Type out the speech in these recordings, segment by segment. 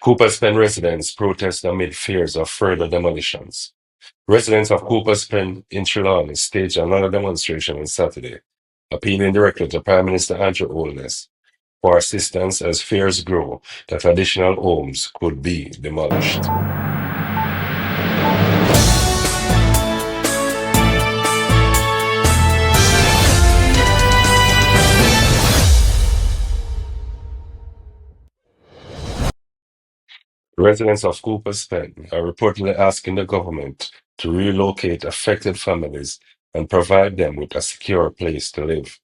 Cooper's Pen residents protest amid fears of further demolitions. Residents of Cooper's Pen in Trelawny staged another demonstration on Saturday, appealing directly to Prime Minister Andrew Holness for assistance as fears grow that additional homes could be demolished. Residents of Cooper's Pen are reportedly asking the government to relocate affected families and provide them with a secure place to live.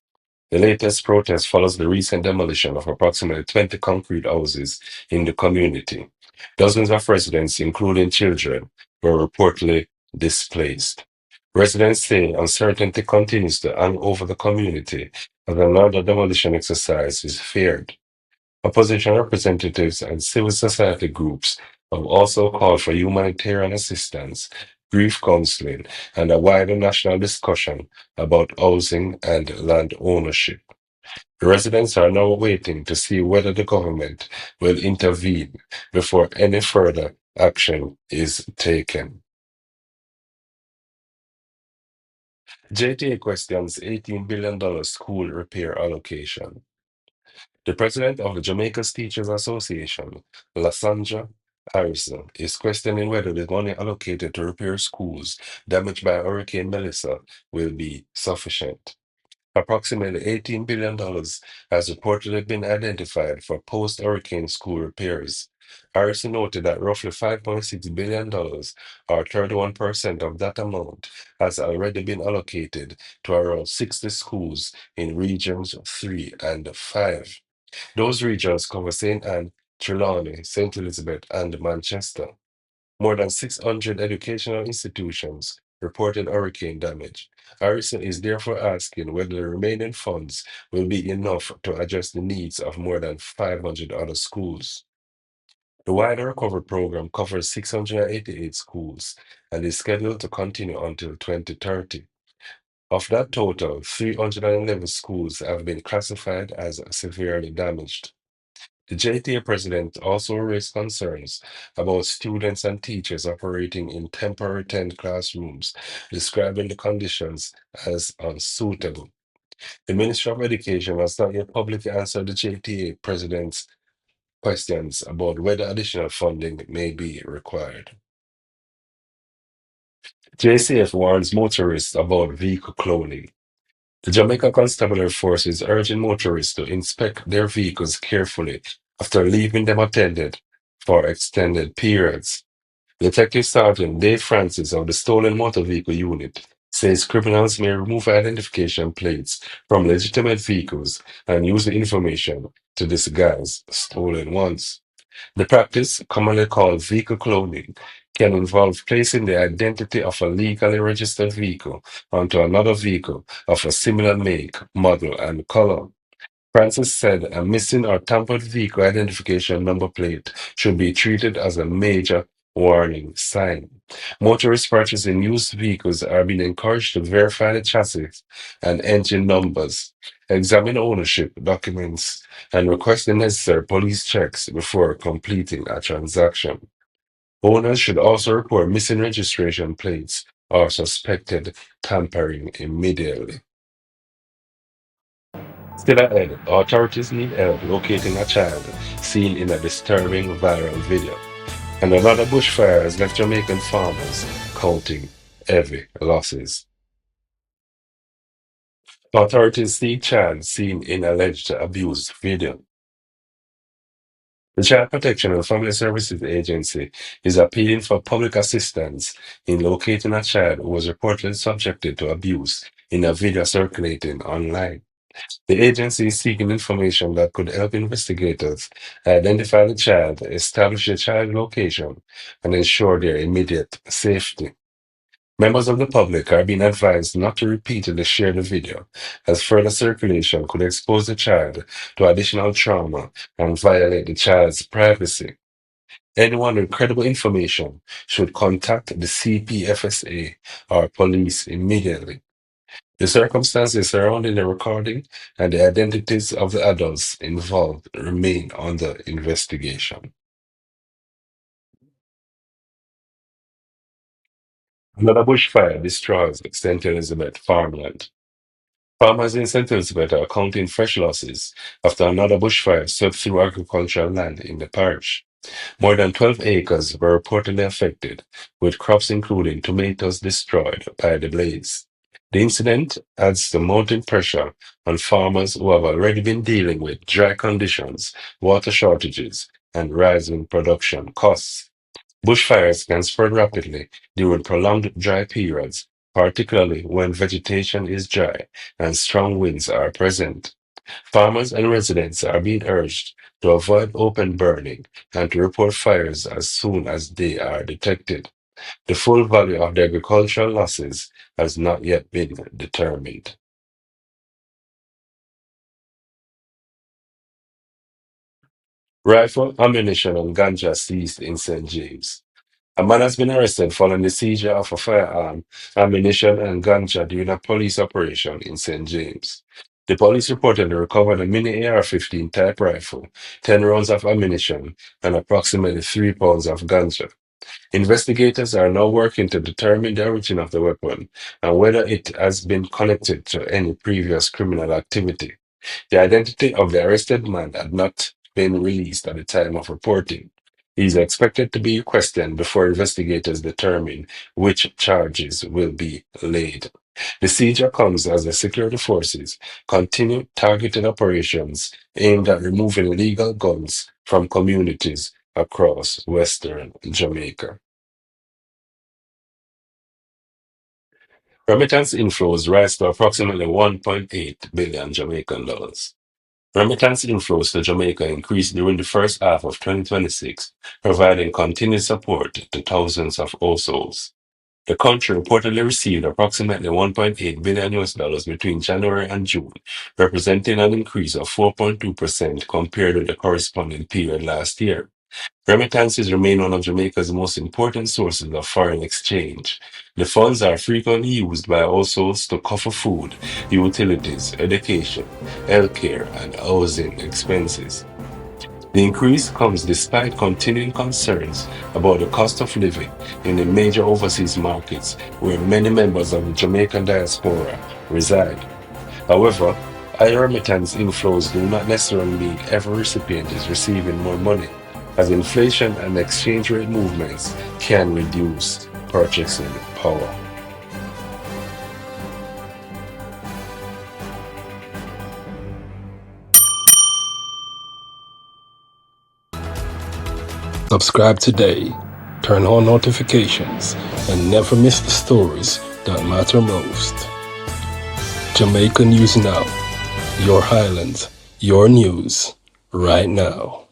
The latest protest follows the recent demolition of approximately 20 concrete houses in the community. Dozens of residents, including children, were reportedly displaced. Residents say uncertainty continues to hang over the community as another demolition exercise is feared. Opposition representatives and civil society groups have also called for humanitarian assistance, grief counseling, and a wider national discussion about housing and land ownership. Residents are now waiting to see whether the government will intervene before any further action is taken. JTA questions $18 billion school repair allocation. The president of the Jamaica Teachers Association, Lasandra Harrison, is questioning whether the money allocated to repair schools damaged by Hurricane Melissa will be sufficient. Approximately $18 billion has reportedly been identified for post-hurricane school repairs. Harrison noted that roughly $5.6 billion, or 31% of that amount, has already been allocated to around 60 schools in regions 3 and 5. Those regions cover St. Anne, Trelawny, St. Elizabeth, and Manchester. More than 600 educational institutions reported hurricane damage. Harrison is therefore asking whether the remaining funds will be enough to address the needs of more than 500 other schools. The wider recovery program covers 688 schools and is scheduled to continue until 2030. Of that total, 311 schools have been classified as severely damaged. The JTA president also raised concerns about students and teachers operating in temporary tent classrooms, describing the conditions as unsuitable. The Ministry of Education has not yet publicly answered the JTA president's questions about whether additional funding may be required. JCF warns motorists about vehicle cloning. The Jamaica Constabulary Force is urging motorists to inspect their vehicles carefully after leaving them unattended for extended periods. Detective Sergeant Dave Francis of the Stolen Motor Vehicle Unit says criminals may remove identification plates from legitimate vehicles and use the information to disguise stolen ones. The practice, commonly called vehicle cloning, can involve placing the identity of a legally registered vehicle onto another vehicle of a similar make, model, and color. Francis said a missing or tampered vehicle identification number plate should be treated as a major warning sign. Motorists purchasing used vehicles are being encouraged to verify the chassis and engine numbers, examine ownership documents, and request the necessary police checks before completing a transaction. Owners should also report missing registration plates or suspected tampering immediately. Still ahead, authorities need help locating a child seen in a disturbing viral video. And another bushfire has left Jamaican farmers counting heavy losses. Authorities seek child seen in alleged abuse video. The Child Protection and Family Services Agency is appealing for public assistance in locating a child who was reportedly subjected to abuse in a video circulating online. The agency is seeking information that could help investigators identify the child, establish the child location, and ensure their immediate safety. Members of the public are being advised not to repeatedly share the video, as further circulation could expose the child to additional trauma and violate the child's privacy. Anyone with credible information should contact the CPFSA or police immediately. The circumstances surrounding the recording and the identities of the adults involved remain under investigation. Another bushfire destroys St. Elizabeth farmland. Farmers in St. Elizabeth are counting fresh losses after another bushfire swept through agricultural land in the parish. More than 12 acres were reportedly affected, with crops including tomatoes destroyed by the blaze. The incident adds to mounting pressure on farmers who have already been dealing with dry conditions, water shortages, and rising production costs. Bushfires can spread rapidly during prolonged dry periods, particularly when vegetation is dry and strong winds are present. Farmers and residents are being urged to avoid open burning and to report fires as soon as they are detected. The full value of the agricultural losses has not yet been determined. Rifle, ammunition, and ganja seized in St. James. A man has been arrested following the seizure of a firearm, ammunition, and ganja during a police operation in St. James. The police reportedly recovered a mini AR-15 type rifle, 10 rounds of ammunition, and approximately 3 pounds of ganja. Investigators are now working to determine the origin of the weapon and whether it has been connected to any previous criminal activity. The identity of the arrested man had not been released at the time of reporting. He is expected to be questioned before investigators determine which charges will be laid. The seizure comes as the security forces continue targeted operations aimed at removing illegal guns from communities across Western Jamaica. Remittance inflows rise to approximately 1.8 billion Jamaican dollars. Remittance inflows to Jamaica increased during the first half of 2026, providing continued support to thousands of households. The country reportedly received approximately 1.8 billion US dollars between January and June, representing an increase of 4.2% compared with the corresponding period last year. Remittances remain one of Jamaica's most important sources of foreign exchange. The funds are frequently used by households to cover food, utilities, education, healthcare, and housing expenses. The increase comes despite continuing concerns about the cost of living in the major overseas markets where many members of the Jamaican diaspora reside. However, higher remittance inflows do not necessarily mean every recipient is receiving more money, as inflation and exchange rate movements can reduce purchasing power. Subscribe today, turn on notifications, and never miss the stories that matter most. Jamaica News Now, your Highlands, your news, right now.